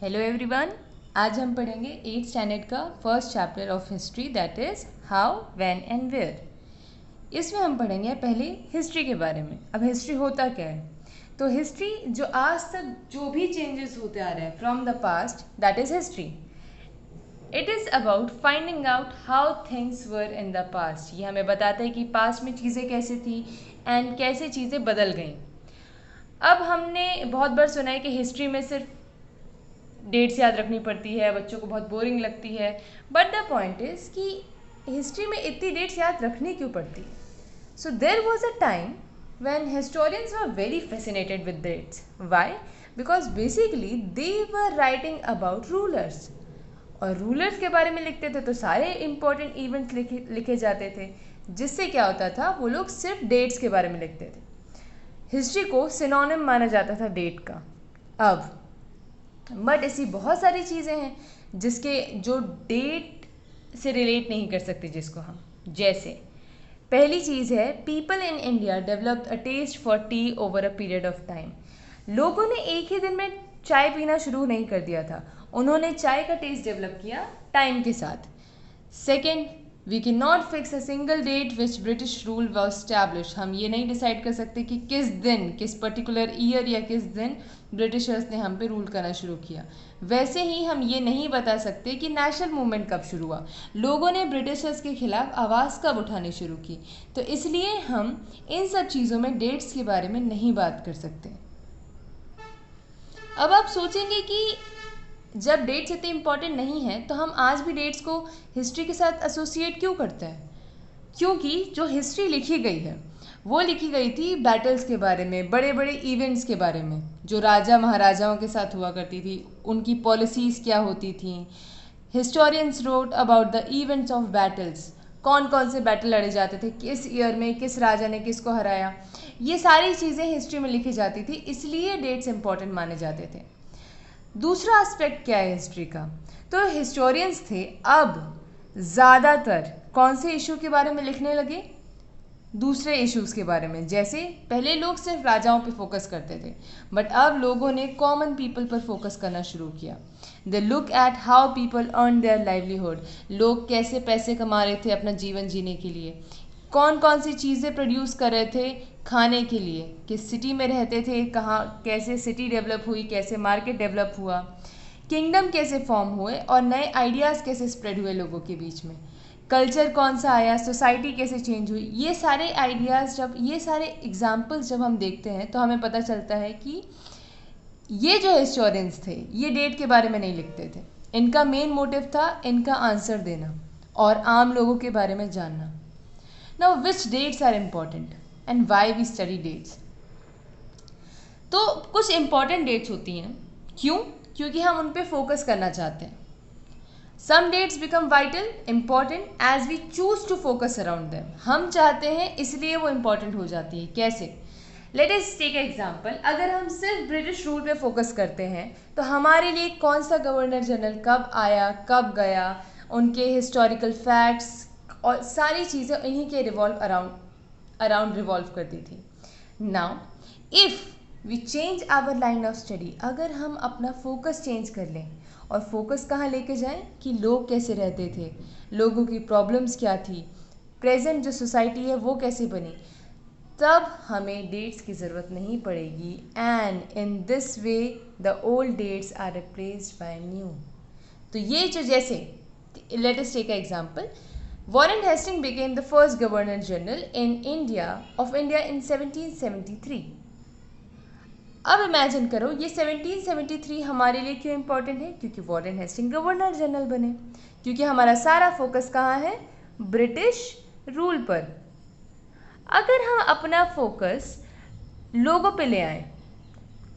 Hello everyone. आज हम पढ़ेंगे 8th स्टैंडर्ड का first chapter of history, that is how, when and where. इसमें हम पढ़ेंगे पहले हिस्ट्री के बारे में। अब हिस्ट्री होता क्या है? तो हिस्ट्री जो आज तक जो भी चेंजेस होते आ रहे हैं from the past, that is history. It is about finding out how things were in the past. ये हमें बताता है कि पास्ट में चीज़ें कैसे थी एंड कैसे चीज़ें बदल गई। अब हमने बहुत बार सुना है कि हिस्ट्री में सिर्फ डेट्स याद रखनी पड़ती है, बच्चों को बहुत बोरिंग लगती है। बट द पॉइंट इज़ कि हिस्ट्री में इतनी डेट्स याद रखनी क्यों पड़ती है? So there was a time when historians were very fascinated with dates. Why? Because basically they were writing about rulers. और रूलर्स के बारे में लिखते थे तो सारे इंपॉर्टेंट इवेंट्स लिखे जाते थे, जिससे क्या होता था, वो लोग सिर्फ डेट्स के बारे में लिखते थे। हिस्ट्री को सिनोनिम माना जाता था डेट का। अब बट ऐसी बहुत सारी चीज़ें हैं जिसके जो डेट से रिलेट नहीं कर सकते, जिसको हम, जैसे पहली चीज़ है, people in India developed a taste for tea over a period of time. लोगों ने एक ही दिन में चाय पीना शुरू नहीं कर दिया था, उन्होंने चाय का टेस्ट डेवलप किया टाइम के साथ। Second, we can not fix a single date which British rule was established. हम ये नहीं डिसाइड कर सकते कि किस दिन, किस पर्टिकुलर ईयर या किस दिन ब्रिटिशर्स ने हम पे रूल करना शुरू किया। वैसे ही हम ये नहीं बता सकते कि नेशनल मूवमेंट कब शुरू हुआ, लोगों ने ब्रिटिशर्स के खिलाफ आवाज़ कब उठानी शुरू की। तो इसलिए हम इन सब चीज़ों में डेट्स के बारे में नहीं बात कर सकते। अब आप सोचेंगे कि जब डेट्स इतने इंपॉर्टेंट नहीं है तो हम आज भी डेट्स को हिस्ट्री के साथ एसोसिएट क्यों करते हैं? क्योंकि जो हिस्ट्री लिखी गई है वो लिखी गई थी बैटल्स के बारे में, बड़े बड़े इवेंट्स के बारे में, जो राजा महाराजाओं के साथ हुआ करती थी, उनकी पॉलिसीज़ क्या होती थी। Historians wrote about the events of battles, कौन कौन से बैटल लड़े जाते थे, किस ईयर में किस राजा ने किसको हराया, ये सारी चीज़ें हिस्ट्री में लिखी जाती थी, इसलिए डेट्स इंपॉर्टेंट माने जाते थे। दूसरा एस्पेक्ट क्या है हिस्ट्री का? तो हिस्टोरियंस थे अब ज़्यादातर कौन से इशू के बारे में लिखने लगे? दूसरे इश्यूज़ के बारे में। जैसे पहले लोग सिर्फ राजाओं पे फोकस करते थे, बट अब लोगों ने कॉमन पीपल पर फोकस करना शुरू किया। They look at how people earn their livelihood, लोग कैसे पैसे कमा रहे थे अपना जीवन जीने के लिए, कौन कौन सी चीज़ें प्रोड्यूस कर रहे थे खाने के लिए, किस सिटी में रहते थे, कहाँ कैसे सिटी डेवलप हुई, कैसे मार्केट डेवलप हुआ, किंगडम कैसे फॉर्म हुए और नए आइडियाज़ कैसे स्प्रेड हुए लोगों के बीच में, कल्चर कौन सा आया, सोसाइटी कैसे चेंज हुई। ये सारे आइडियाज़, जब ये सारे एग्जाम्पल्स जब हम देखते हैं तो हमें पता चलता है कि ये जो हिस्टोरियंस थे ये डेट के बारे में नहीं लिखते थे। इनका मेन मोटिव था इनका आंसर देना और आम लोगों के बारे में जानना। Now which dates are important and why we study dates? तो कुछ इम्पॉर्टेंट डेट्स होती हैं। क्यों? क्योंकि हम उन पे फोकस करना चाहते हैं। Some dates become vital important as we choose to focus around them. हम चाहते हैं इसलिए वो इम्पॉर्टेंट हो जाती है। कैसे? Let us take example. अगर हम सिर्फ ब्रिटिश रूल पे फोकस करते हैं तो हमारे लिए कौन सा गवर्नर जनरल कब आया, कब गया, उनके हिस्टोरिकल फैक्ट्स और सारी चीज़ें इन्हीं के अराउंड रिवॉल्व करती थी। Now if we change our line of study, अगर हम अपना फोकस चेंज कर लें और फोकस कहाँ लेके जाएं कि लोग कैसे रहते थे, लोगों की प्रॉब्लम्स क्या थी, प्रेजेंट जो सोसाइटी है वो कैसे बनी, तब हमें डेट्स की ज़रूरत नहीं पड़ेगी। And in this way the old dates are replaced by new. तो ये जो, जैसे let us take a example, Warren Hasting became the first governor general in India in 1773। अब इमेजिन करो ये 1773 हमारे लिए क्यों इंपॉर्टेंट है? क्योंकि वॉरेन हेस्टिंग गवर्नर जनरल बने, क्योंकि हमारा सारा फोकस कहाँ है? ब्रिटिश रूल पर। अगर हम अपना फोकस लोगों पे ले आए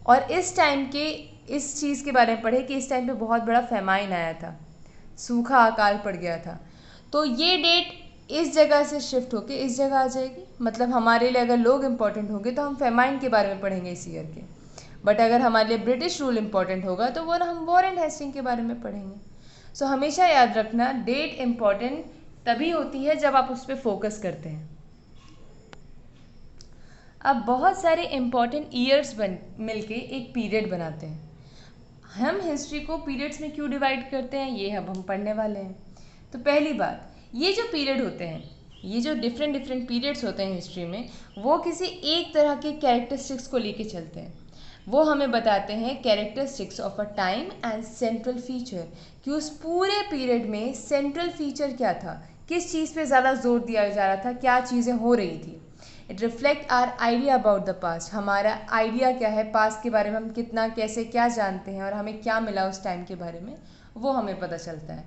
और इस टाइम के इस चीज़ के बारे में पढ़े कि इस टाइम पे बहुत बड़ा फेमाइन आया था, सूखा अकाल पड़ गया था, तो ये डेट इस जगह से शिफ्ट होके इस जगह आ जाएगी। मतलब हमारे लिए अगर लोग इंपॉर्टेंट होंगे तो हम फेमाइन के बारे में पढ़ेंगे इस ईयर के, बट अगर हमारे लिए ब्रिटिश रूल इंपॉर्टेंट होगा तो वो हम वॉरेन हेस्टिंग के बारे में पढ़ेंगे। सो हमेशा याद रखना, डेट इंपॉर्टेंट तभी होती है जब आप उस पर फोकस करते हैं। अब बहुत सारे इंपॉर्टेंट ईयर्स मिलके एक पीरियड बनाते हैं। हम हिस्ट्री को पीरियड्स में क्यों डिवाइड करते हैं, ये अब हम पढ़ने वाले हैं। तो पहली बात, ये जो पीरियड होते हैं, ये जो डिफरेंट डिफरेंट पीरियड्स होते हैं हिस्ट्री में, वो किसी एक तरह के कैरेक्टरिस्टिक्स को लेके चलते हैं। वो हमें बताते हैं characteristics of a time and central feature, कि उस पूरे पीरियड में सेंट्रल फीचर क्या था, किस चीज़ पे ज़्यादा जोर दिया जा रहा था, क्या चीज़ें हो रही थी। It reflect our idea about the past, हमारा आइडिया क्या है पास्ट के बारे में, हम कितना कैसे क्या जानते हैं और हमें क्या मिला उस टाइम के बारे में, वो हमें पता चलता है।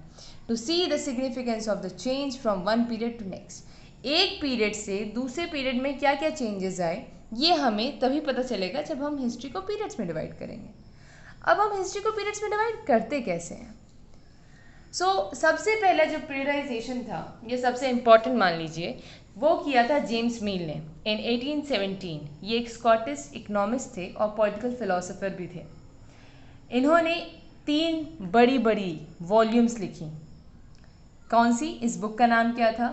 To see the significance of the change from one period to next, एक पीरियड से दूसरे पीरियड में क्या क्या चेंजेस आए, ये हमें तभी पता चलेगा जब हम हिस्ट्री को पीरियड्स में डिवाइड करेंगे। अब हम हिस्ट्री को पीरियड्स में डिवाइड करते कैसे हैं? सबसे पहला जो पीरियडाइजेशन था, ये सबसे इम्पॉर्टेंट मान लीजिए, वो किया था जेम्स मील ने इन 1817। ये एक स्कॉटिश इकोनॉमिस्ट थे और पॉलिटिकल फिलोसोफर भी थे। इन्होंने 3 बड़ी बड़ी वॉल्यूम्स लिखी। कौन सी? इस बुक का नाम क्या था?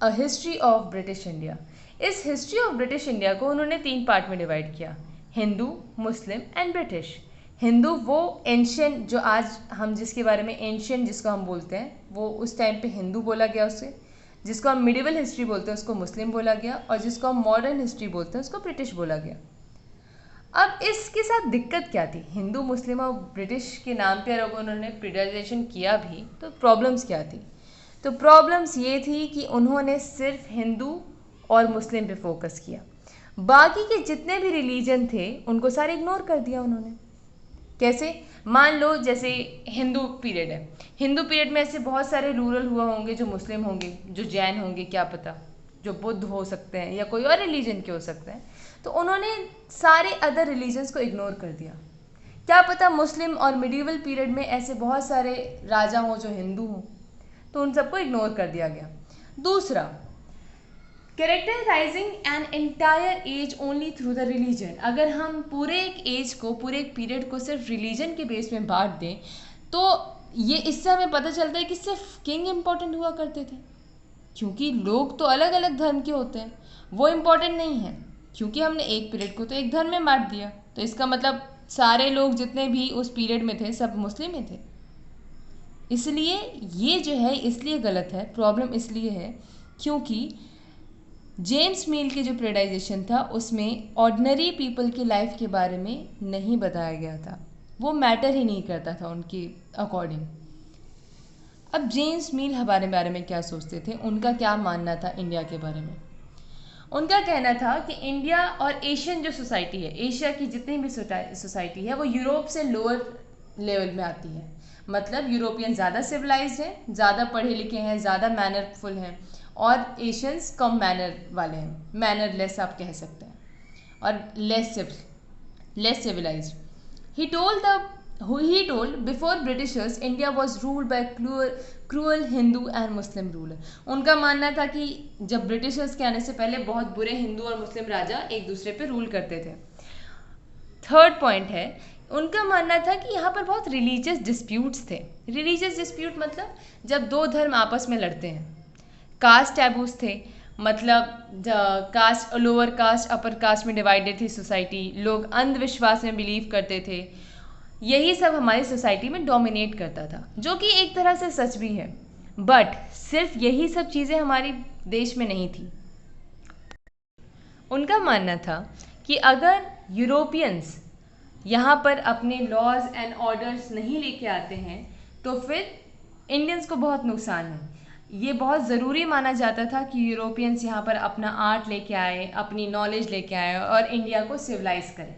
A history of British India. इस हिस्ट्री ऑफ ब्रिटिश इंडिया को उन्होंने 3 पार्ट में डिवाइड किया, Hindu, Muslim and British. Hindu वो एंशियंट, जो आज हम जिसके बारे में एंशियंट जिसको हम बोलते हैं, वो उस टाइम पे हिंदू बोला गया उसे। जिसको हम मिडिवल हिस्ट्री बोलते हैं उसको मुस्लिम बोला गया, और जिसको हम मॉडर्न हिस्ट्री बोलते हैं उसको ब्रिटिश बोला गया। अब इसके साथ दिक्कत क्या थी? हिंदू, मुस्लिम और ब्रिटिश के नाम पे अगर उन्होंने पीरियडाइजेशन किया भी तो प्रॉब्लम्स क्या थी? तो प्रॉब्लम्स ये थी कि उन्होंने सिर्फ हिंदू और मुस्लिम पे फोकस किया, बाकी के जितने भी रिलीजन थे उनको सारे इग्नोर कर दिया उन्होंने। कैसे? मान लो जैसे हिंदू पीरियड है, हिंदू पीरियड में ऐसे बहुत सारे रूरल हुआ होंगे जो मुस्लिम होंगे, जो जैन होंगे, क्या पता, जो बुद्ध हो सकते हैं या कोई और रिलीजन के हो सकते हैं। तो उन्होंने सारे अदर रिलीजन्स को इग्नोर कर दिया। क्या पता मुस्लिम और मिडिवल पीरियड में ऐसे बहुत सारे राजा हों जो हिंदू हों, तो उन सबको इग्नोर कर दिया गया। दूसरा, characterising an entire age only through the religion. अगर हम पूरे एक एज को, पूरे एक पीरियड को सिर्फ रिलीजन के बेस में बांट दें, तो ये इससे हमें पता चलता है कि सिर्फ किंग इम्पोर्टेंट हुआ करते थे, क्योंकि लोग तो अलग अलग धर्म के होते हैं, वो इम्पोर्टेंट नहीं है, क्योंकि हमने एक पीरियड को तो एक धर्म में बांट दिया, तो इसका मतलब सारे लोग जितने भी उस पीरियड में थे सब मुस्लिम ही थे। इसलिए ये जो है इसलिए गलत है, प्रॉब्लम इसलिए है क्योंकि जेम्स मील की जो पीरियडाइजेशन था उसमें ऑर्डिनरी पीपल की लाइफ के बारे में नहीं बताया गया था, वो मैटर ही नहीं करता था उनके अकॉर्डिंग। अब जेम्स मील हमारे बारे में क्या सोचते थे, उनका क्या मानना था इंडिया के बारे में? उनका कहना था कि इंडिया और एशियन जो सोसाइटी है, एशिया की जितनी भी सोसाइटी है, वो यूरोप से लोअर लेवल में आती है। मतलब यूरोपियन ज़्यादा सिविलाइज्ड हैं, ज़्यादा पढ़े लिखे हैं, ज़्यादा मैनरफुल हैं, और एशियंस कम मैनर वाले हैं, मैनरलेस आप कह सकते हैं, और less civilised. He told before Britishers India was ruled by cruel Hindu and Muslim ruler। उनका मानना था कि जब ब्रिटिशर्स के आने से पहले बहुत बुरे हिंदू और मुस्लिम राजा एक दूसरे पे रूल करते थे। थर्ड पॉइंट है, उनका मानना था कि यहाँ पर बहुत रिलीजियस डिस्प्यूट्स थे। रिलीजियस डिस्प्यूट मतलब जब 2 धर्म आपस में लड़ते हैं। कास्ट टैबूज थे, मतलब caste, lower caste upper caste में डिवाइडेड थी सोसाइटी, लोग अंधविश्वास में बिलीव करते थे, यही सब हमारी सोसाइटी में डोमिनेट करता था, जो कि एक तरह से सच भी है, बट सिर्फ यही सब चीज़ें हमारे देश में नहीं थी। उनका मानना था कि अगर यूरोपियंस यहाँ पर अपने लॉज एंड ऑर्डर्स नहीं लेके आते हैं तो फिर इंडियंस को बहुत नुकसान है। ये बहुत ज़रूरी माना जाता था कि यूरोपियंस यहाँ पर अपना आर्ट लेके आए, अपनी नॉलेज लेके आए और इंडिया को सिविलाइज करें।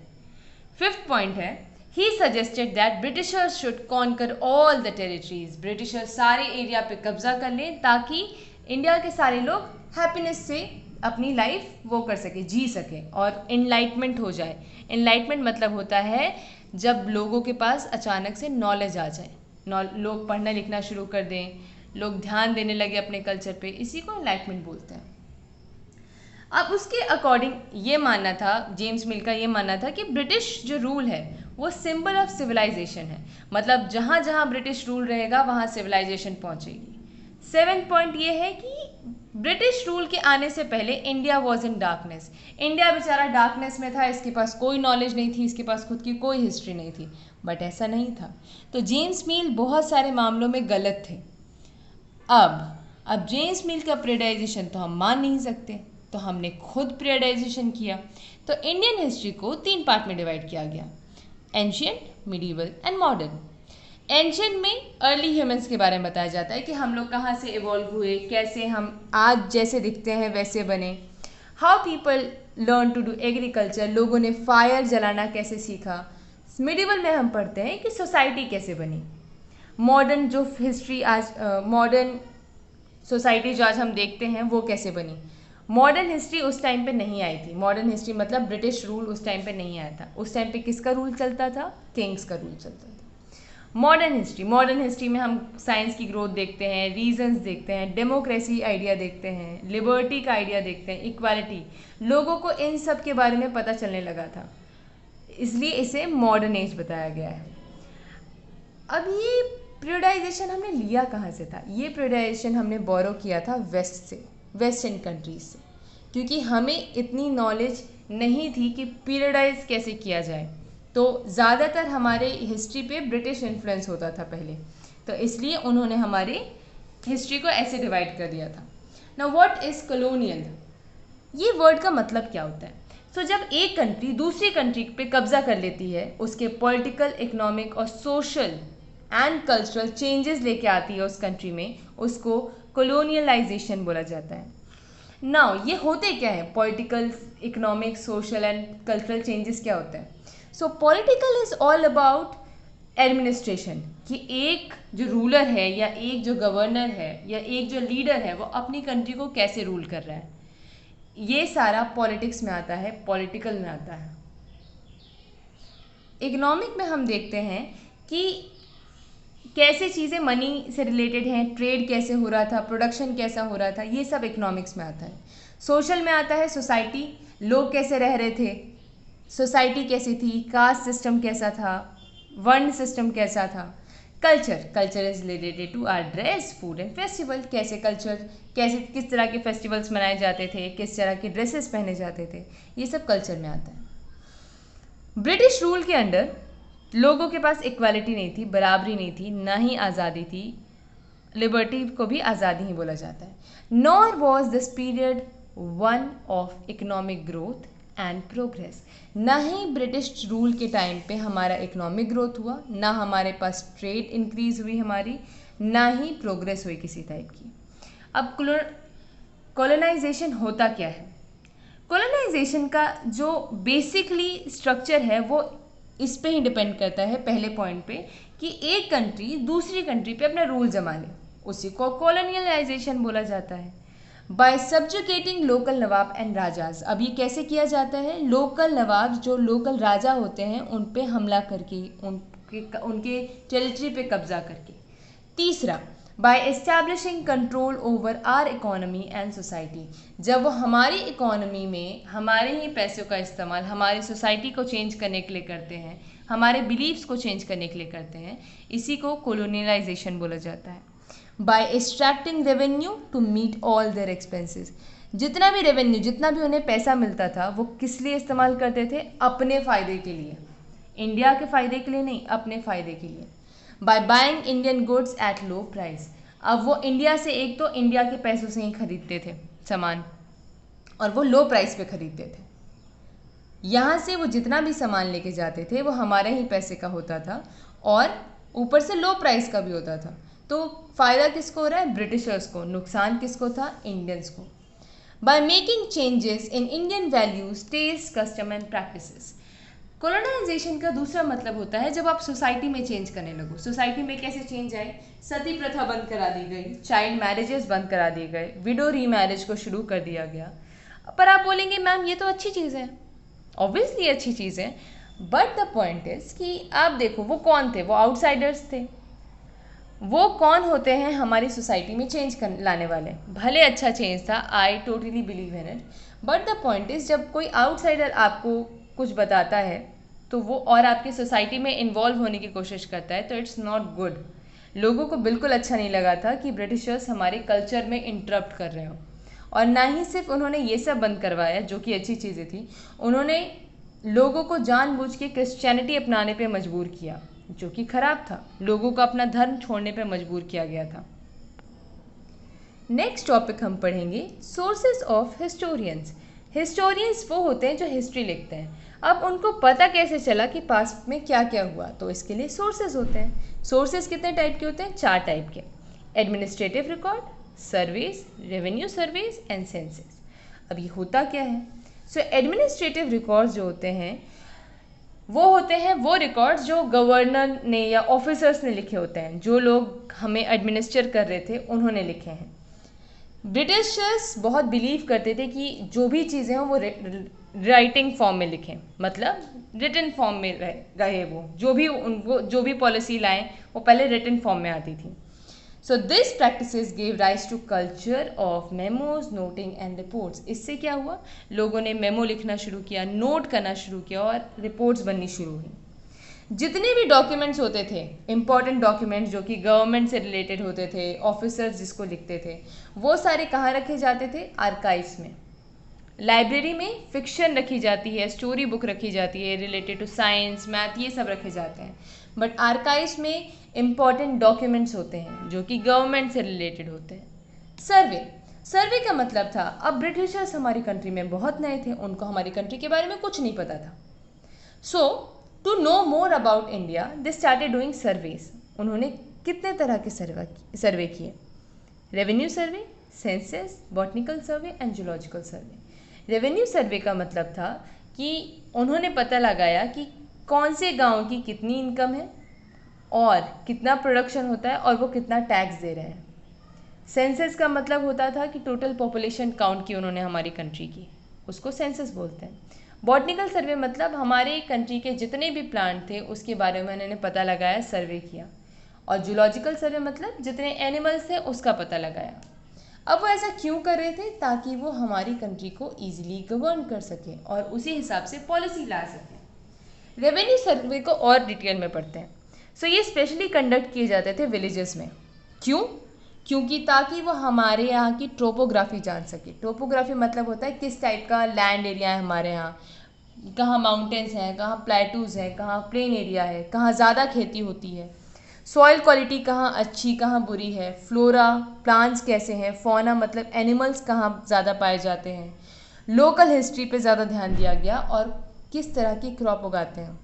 फिफ्थ पॉइंट है, he suggested that Britishers should conquer all the territories. Britishers सारे एरिया पे कब्जा कर लें ताकि इंडिया के सारे लोग हैप्पीनेस से अपनी लाइफ वो कर सके, जी सके, और इनलाइटमेंट हो जाए। इनलाइटमेंट मतलब होता है जब लोगों के पास अचानक से नॉलेज आ जाए, लोग पढ़ना लिखना शुरू कर दें, लोग ध्यान देने लगे अपने कल्चर पे, इसी को इनलाइटमेंट बोलते हैं। अब उसके अकॉर्डिंग ये मानना था, जेम्स मिल का ये मानना था कि ब्रिटिश जो रूल है वो सिंबल ऑफ सिविलाइजेशन है, मतलब जहाँ जहाँ ब्रिटिश रूल रहेगा वहाँ सिविलाइजेशन पहुँचेगी। 7th पॉइंट ये है कि ब्रिटिश रूल के आने से पहले India was in darkness. India बेचारा डार्कनेस में था, इसके पास कोई नॉलेज नहीं थी, इसके पास खुद की कोई हिस्ट्री नहीं थी, बट ऐसा नहीं था। तो जेम्स मिल बहुत सारे मामलों में गलत थे। अब जेम्स मिल का पीरियडाइजेशन तो हम मान नहीं सकते, तो हमने खुद पीरियडाइजेशन किया। तो इंडियन हिस्ट्री को 3 पार्ट में डिवाइड किया गया, ancient, medieval and modern. Ancient में अर्ली ह्यूमंस के बारे में बताया जाता है कि हम लोग कहाँ से इवॉल्व हुए, कैसे हम आज जैसे दिखते हैं वैसे बने। How people learn to do agriculture, लोगों ने फायर जलाना कैसे सीखा। मिडीवल में हम पढ़ते हैं कि सोसाइटी कैसे बनी। मॉडर्न जो हिस्ट्री आज मॉडर्न सोसाइटी जो आज हम देखते हैं वो कैसे बनी। मॉडर्न हिस्ट्री उस टाइम पे नहीं आई थी। मॉडर्न हिस्ट्री मतलब ब्रिटिश रूल उस टाइम पे नहीं आया था। उस टाइम पे किसका रूल चलता था? किंग्स का रूल चलता था। मॉडर्न हिस्ट्री में हम साइंस की ग्रोथ देखते हैं, रीजंस देखते हैं, डेमोक्रेसी आइडिया देखते हैं, लिबर्टी का आइडिया देखते हैं, इक्वालिटी। लोगों को इन सब के बारे में पता चलने लगा था, इसलिए इसे मॉडर्न एज बताया गया है। अब ये पीरियडाइजेशन हमने लिया कहाँ से था? ये पीरियडाइजेशन हमने बोरो किया था वेस्ट से, वेस्टर्न कंट्रीज से, क्योंकि हमें इतनी नॉलेज नहीं थी कि पीरियडाइज कैसे किया जाए। तो ज़्यादातर हमारे हिस्ट्री पे ब्रिटिश इन्फ्लुएंस होता था पहले, तो इसलिए उन्होंने हमारे हिस्ट्री को ऐसे डिवाइड कर दिया था। Now what is colonial? ये वर्ड का मतलब क्या होता है? सो जब एक कंट्री दूसरी कंट्री पे कब्जा कर लेती है, उसके पॉलिटिकल, इकोनॉमिक और सोशल एंड कल्चरल चेंजेस लेके आती है उस कंट्री में, उसको कॉलोनियलाइजेशन बोला जाता है। नाउ ये होते क्या है? Political, economic, social and cultural changes क्या होते हैं? सो political is all about administration, कि एक जो रूलर है या एक जो गवर्नर है या एक जो लीडर है वो अपनी कंट्री को कैसे रूल कर रहा है, ये सारा पॉलिटिक्स में आता है, पॉलिटिकल में आता है। इकोनॉमिक में हम देखते हैं कि कैसे चीज़ें मनी से रिलेटेड हैं, ट्रेड कैसे हो रहा था, प्रोडक्शन कैसा हो रहा था, ये सब इकोनॉमिक्स में आता है। सोशल में आता है सोसाइटी, लोग कैसे रह रहे थे, सोसाइटी कैसी थी, कास्ट सिस्टम कैसा था, वर्ण सिस्टम कैसा था। Culture is related to our dress, food and festival, कैसे किस तरह के फेस्टिवल्स मनाए जाते थे, किस तरह के ड्रेसेस पहने जाते थे, ये सब कल्चर में आता है। ब्रिटिश रूल के अंडर लोगों के पास इक्वालिटी नहीं थी, बराबरी नहीं थी, ना ही आज़ादी थी। लिबर्टी को भी आज़ादी ही बोला जाता है। Nor was this period one of economic growth and progress, ना ही ब्रिटिश रूल के टाइम पे हमारा इकोनॉमिक ग्रोथ हुआ, ना हमारे पास ट्रेड इंक्रीज हुई हमारी, ना ही प्रोग्रेस हुई किसी टाइप की। अब कॉलोनाइजेशन होता क्या है? कॉलोनाइजेशन का जो बेसिकली स्ट्रक्चर है वो इस पे ही डिपेंड करता है, पहले पॉइंट पे, कि एक कंट्री दूसरी कंट्री पे अपना रूल जमा ले, उसी को कॉलोनियलाइजेशन बोला जाता है। By subjugating local nawab and rajas, अब ये कैसे किया जाता है? लोकल नवाब, जो लोकल राजा होते हैं, उन पे हमला करके, उनके टेरिटरी पे कब्जा करके। तीसरा, by establishing control over our economy and society, जब वो हमारी इकोनॉमी में हमारे ही पैसों का इस्तेमाल हमारी सोसाइटी को चेंज करने के लिए करते हैं, हमारे बिलीव्स को चेंज करने के लिए करते हैं, इसी को कॉलोनियलाइजेशन बोला जाता है। By extracting revenue to meet all their expenses, जितना भी रेवेन्यू, जितना भी उन्हें पैसा मिलता था, वो किस लिए इस्तेमाल करते थे? अपने फ़ायदे के लिए, इंडिया के फ़ायदे के लिए नहीं, अपने फ़ायदे के लिए। By buying Indian goods at low price, अब वो इंडिया से, एक तो इंडिया के पैसों से ही खरीदते थे सामान, और वो लो प्राइस पे खरीदते थे। यहाँ से वो जितना भी सामान लेके जाते थे वो हमारे ही पैसे का होता था, और ऊपर से लो प्राइस का भी होता था। तो फ़ायदा किसको हो रहा है? ब्रिटिशर्स को। नुकसान किसको था? इंडियंस को। By making changes in Indian values, taste, custom and practices, colonisation का दूसरा मतलब होता है जब आप सोसाइटी में चेंज करने लगो। सोसाइटी में कैसे चेंज आए? सती प्रथा बंद करा दी गई, चाइल्ड मैरिजेस बंद करा दिए गए, विडो रीमैरिज को शुरू कर दिया गया। पर आप बोलेंगे मैम ये तो अच्छी चीज़ है, ऑब्वियसली अच्छी चीज़ है, बट द पॉइंट इज़ कि आप देखो वो कौन थे? वो आउटसाइडर्स थे। वो कौन होते हैं? हमारी सोसाइटी में चेंज कर लाने वाले। भले अच्छा चेंज था, I totally believe in it, but the point is जब कोई आउटसाइडर आपको कुछ बताता है तो वो और आपकी सोसाइटी में इन्वॉल्व होने की कोशिश करता है, तो इट्स नॉट गुड। लोगों को बिल्कुल अच्छा नहीं लगा था कि ब्रिटिशर्स हमारे कल्चर में इंटरप्ट कर रहे हो, और ना ही सिर्फ उन्होंने ये सब बंद करवाया जो कि अच्छी चीज़ें थी, उन्होंने लोगों को जानबूझ के क्रिश्चियनिटी अपनाने पे मजबूर किया। जो कि खराब था। लोगों को अपना धर्म छोड़ने पर मजबूर किया गया था। नेक्स्ट टॉपिक हम पढ़ेंगे सोर्सेज ऑफ हिस्टोरियंस। हिस्टोरियंस वो होते हैं जो हिस्ट्री लिखते हैं। अब उनको पता कैसे चला कि पास्ट में क्या क्या हुआ, तो इसके लिए सोर्सेज होते हैं। सोर्सेज कितने टाइप के होते हैं? 4 टाइप के। Administrative record, surveys, revenue surveys and census. अब ये होता क्या है? सो एडमिनिस्ट्रेटिव रिकॉर्ड्स जो होते हैं वो रिकॉर्ड्स जो गवर्नर ने या ऑफिसर्स ने लिखे होते हैं, जो लोग हमें एडमिनिस्टर कर रहे थे उन्होंने लिखे हैं। ब्रिटिशर्स बहुत बिलीव करते थे कि जो भी चीज़ें हों वो राइटिंग फॉर्म में लिखें, मतलब रिटन फॉर्म में रहे वो जो भी पॉलिसी लाएं वो पहले रिटन फॉर्म में आती थी। So this practices gave rise to culture of memos, noting and reports. इससे क्या हुआ? लोगों ने मेमो लिखना शुरू किया, नोट करना शुरू किया और रिपोर्ट्स बननी शुरू हुई। जितने भी डॉक्यूमेंट्स होते थे, इंपॉर्टेंट डॉक्यूमेंट्स जो कि गवर्नमेंट से रिलेटेड होते थे, ऑफिसर्स जिसको लिखते थे, वो सारे कहाँ रखे जाते थे? आर्काइव्स में। लाइब्रेरी में फिक्शन रखी जाती है, स्टोरी बुक रखी जाती है रिलेटेड टू साइंस, मैथ, ये सब रखे जाते हैं। बट आर्काइव्स में इम्पॉर्टेंट डॉक्यूमेंट्स होते हैं जो कि गवर्नमेंट से रिलेटेड होते हैं। सर्वे का मतलब था, अब ब्रिटिशर्स हमारी कंट्री में बहुत नए थे, उनको हमारी कंट्री के बारे में कुछ नहीं पता था। So to know more about India they started doing surveys. उन्होंने कितने तरह के सर्वे किए? Revenue survey, census, botanical survey and zoological survey. Revenue survey का मतलब था कि उन्होंने पता लगाया कि कौन से गांव की कितनी इनकम है और कितना प्रोडक्शन होता है और वो कितना टैक्स दे रहे हैं। सेंसस का मतलब होता था कि टोटल पॉपुलेशन काउंट की उन्होंने हमारी कंट्री की, उसको सेंसस बोलते हैं। बॉटनिकल सर्वे मतलब हमारे कंट्री के जितने भी प्लांट थे उसके बारे में उन्होंने पता लगाया, सर्वे किया। और जूलॉजिकल सर्वे मतलब जितने एनिमल्स थे उसका पता लगाया। अब वो ऐसा क्यों कर रहे थे? ताकि वो हमारी कंट्री को ईजिली गवर्न कर सके और उसी हिसाब से पॉलिसी ला सके। रेवेन्यू सर्वे को और डिटेल में पढ़ते हैं। सो ये स्पेशली कंडक्ट किए जाते थे विलेजेस में। क्यों? क्योंकि ताकि वो हमारे यहाँ की टोपोग्राफी जान सके। टोपोग्राफी मतलब होता है किस टाइप का लैंड एरिया है हमारे यहाँ, कहाँ माउंटेन्स हैं, कहाँ प्लेटूज़ हैं, कहाँ प्लेन एरिया है, कहाँ ज़्यादा खेती होती है, सॉइल क्वालिटी कहाँ अच्छी कहाँ बुरी है, फ्लोरा प्लांट्स कैसे हैं, फौना मतलब एनिमल्स कहाँ ज़्यादा पाए जाते हैं, लोकल हिस्ट्री पे ज़्यादा ध्यान दिया गया और किस तरह की क्रॉप उगाते हैं।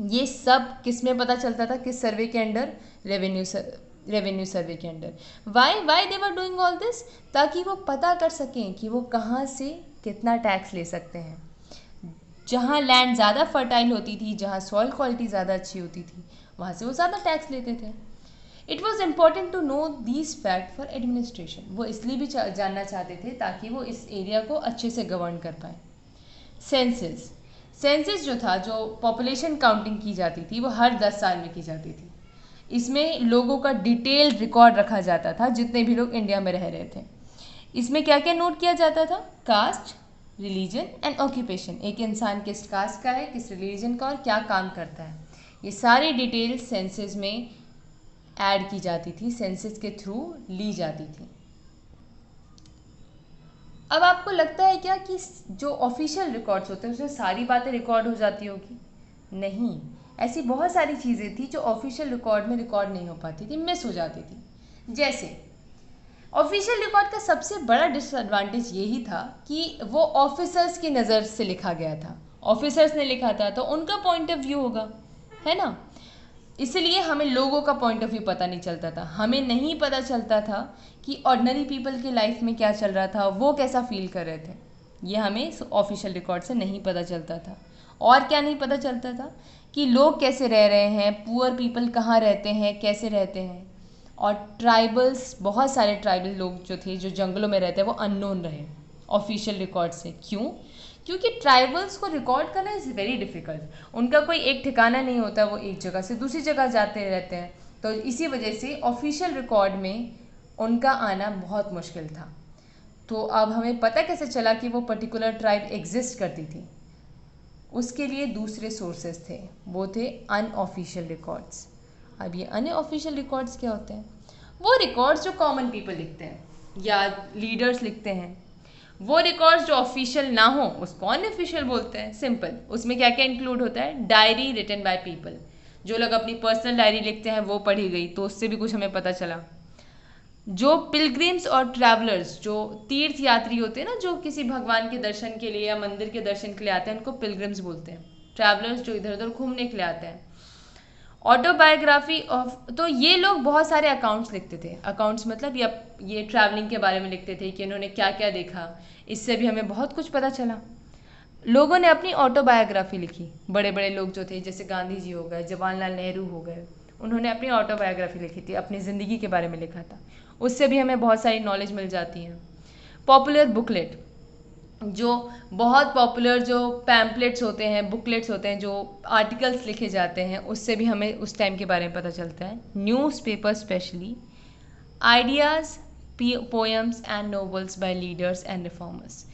ये सब किस में पता चलता था? किस सर्वे के अंडर? रेवेन्यू सर्वे के under. Why they were doing all this? ताकि वो पता कर सकें कि वो कहाँ से कितना टैक्स ले सकते हैं। जहाँ लैंड ज़्यादा फर्टाइल होती थी, जहाँ सॉइल क्वालिटी ज़्यादा अच्छी होती थी, वहाँ से वो ज़्यादा टैक्स लेते थे। It was important to know these fact for administration. वो इसलिए भी जानना चाहते थे ताकि वो इस एरिया को अच्छे से गवर्न कर पाए। सेंसस जो था, जो पॉपुलेशन काउंटिंग की जाती थी, वो हर 10 साल में की जाती थी। इसमें लोगों का डिटेल्ड रिकॉर्ड रखा जाता था, जितने भी लोग इंडिया में रह रहे थे। इसमें क्या क्या नोट किया जाता था? Caste, religion and occupation. एक इंसान किस कास्ट का है, किस रिलीजन का और क्या काम करता है, ये सारी डिटेल्स सेंसस में ऐड की जाती थी, सेंसस के थ्रू ली जाती थी। अब आपको लगता है क्या कि जो ऑफिशियल रिकॉर्ड्स होते हैं उसमें सारी बातें रिकॉर्ड हो जाती होगी? नहीं, ऐसी बहुत सारी चीज़ें थी जो ऑफिशियल रिकॉर्ड में रिकॉर्ड नहीं हो पाती थी, मिस हो जाती थी। जैसे ऑफिशियल रिकॉर्ड का सबसे बड़ा डिसएडवांटेज यही था कि वो ऑफिसर्स की नज़र से लिखा गया था। ऑफिसर्स ने लिखा था तो उनका पॉइंट ऑफ व्यू होगा, है ना। इसलिए हमें लोगों का पॉइंट ऑफ व्यू पता नहीं चलता था। हमें नहीं पता चलता था कि ऑर्डिनरी पीपल की लाइफ में क्या चल रहा था, वो कैसा फील कर रहे थे। ये हमें ऑफिशियल रिकॉर्ड से नहीं पता चलता था। और क्या नहीं पता चलता था? कि लोग कैसे रह रहे हैं, पुअर पीपल कहाँ रहते हैं, कैसे रहते हैं। और ट्राइबल्स, बहुत सारे ट्राइबल लोग जो थे जो जंगलों में रहते हैं, वो अननोन रहे ऑफिशियल रिकॉर्ड से। क्यों? क्योंकि ट्राइबल्स को रिकॉर्ड करना इज़ वेरी डिफ़िकल्ट। उनका कोई एक ठिकाना नहीं होता, वो एक जगह से दूसरी जगह जाते रहते हैं, तो इसी वजह से ऑफिशियल रिकॉर्ड में उनका आना बहुत मुश्किल था। तो अब हमें पता कैसे चला कि वो पर्टिकुलर ट्राइब एग्जिस्ट करती थी? उसके लिए दूसरे सोर्सेज थे, वो थे अनऑफिशियल रिकॉर्ड्स। अब ये अनऑफिशियल रिकॉर्ड्स क्या होते हैं? वो रिकॉर्ड्स जो कॉमन पीपल लिखते हैं या लीडर्स लिखते हैं। वो रिकॉर्ड्स जो ऑफिशियल ना हो उसको अनऑफिशियल बोलते हैं, सिंपल। उसमें क्या क्या इंक्लूड होता है? डायरी रिटन बाय पीपल, जो लोग अपनी पर्सनल डायरी लिखते हैं वो पढ़ी गई, तो उससे भी कुछ हमें पता चला। जो पिलग्रिम्स और ट्रैवलर्स, जो तीर्थ यात्री होते हैं ना, जो किसी भगवान के दर्शन के लिए या मंदिर के दर्शन के लिए आते हैं, उनको पिलग्रिम्स बोलते हैं। ट्रैवलर्स जो इधर उधर घूमने के लिए आते हैं। ऑटोबायोग्राफी ऑफ, तो ये लोग बहुत सारे अकाउंट्स लिखते थे। अकाउंट्स मतलब ये ट्रैवलिंग के बारे में लिखते थे कि इन्होंने क्या क्या देखा, इससे भी हमें बहुत कुछ पता चला। लोगों ने अपनी ऑटोबायोग्राफी लिखी, बड़े बड़े लोग जो थे, जैसे गांधी जी हो गए, जवाहरलाल नेहरू हो गए, उन्होंने अपनी ऑटोबायोग्राफी लिखी थी, अपनी ज़िंदगी के बारे में लिखा था। उससे भी हमें बहुत सारी नॉलेज मिल जाती है। पॉपुलर बुकलेट, जो बहुत पॉपुलर जो पैम्पलेट्स होते हैं, बुकलेट्स होते हैं, जो आर्टिकल्स लिखे जाते हैं, उससे भी हमें उस टाइम के बारे में पता चलता है। Newspaper specially, ideas, poems and novels by leaders and reformers,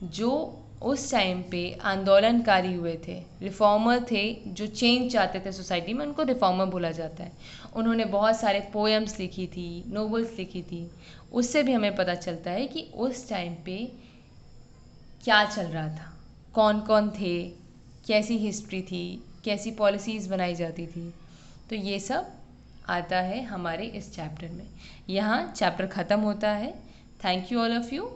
जो उस टाइम पे आंदोलनकारी हुए थे, रिफॉर्मर थे, जो चेंज चाहते थे सोसाइटी में, उनको रिफॉर्मर बोला जाता है। उन्होंने बहुत सारे पोएम्स लिखी थी, नोवेल्स लिखी थी। उससे भी हमें पता चलता है कि उस टाइम पे क्या चल रहा था, कौन कौन थे, कैसी हिस्ट्री थी, कैसी पॉलिसीज़ बनाई जाती थी। तो ये सब आता है हमारे इस चैप्टर में। यहाँ चैप्टर ख़त्म होता है। Thank you all of you.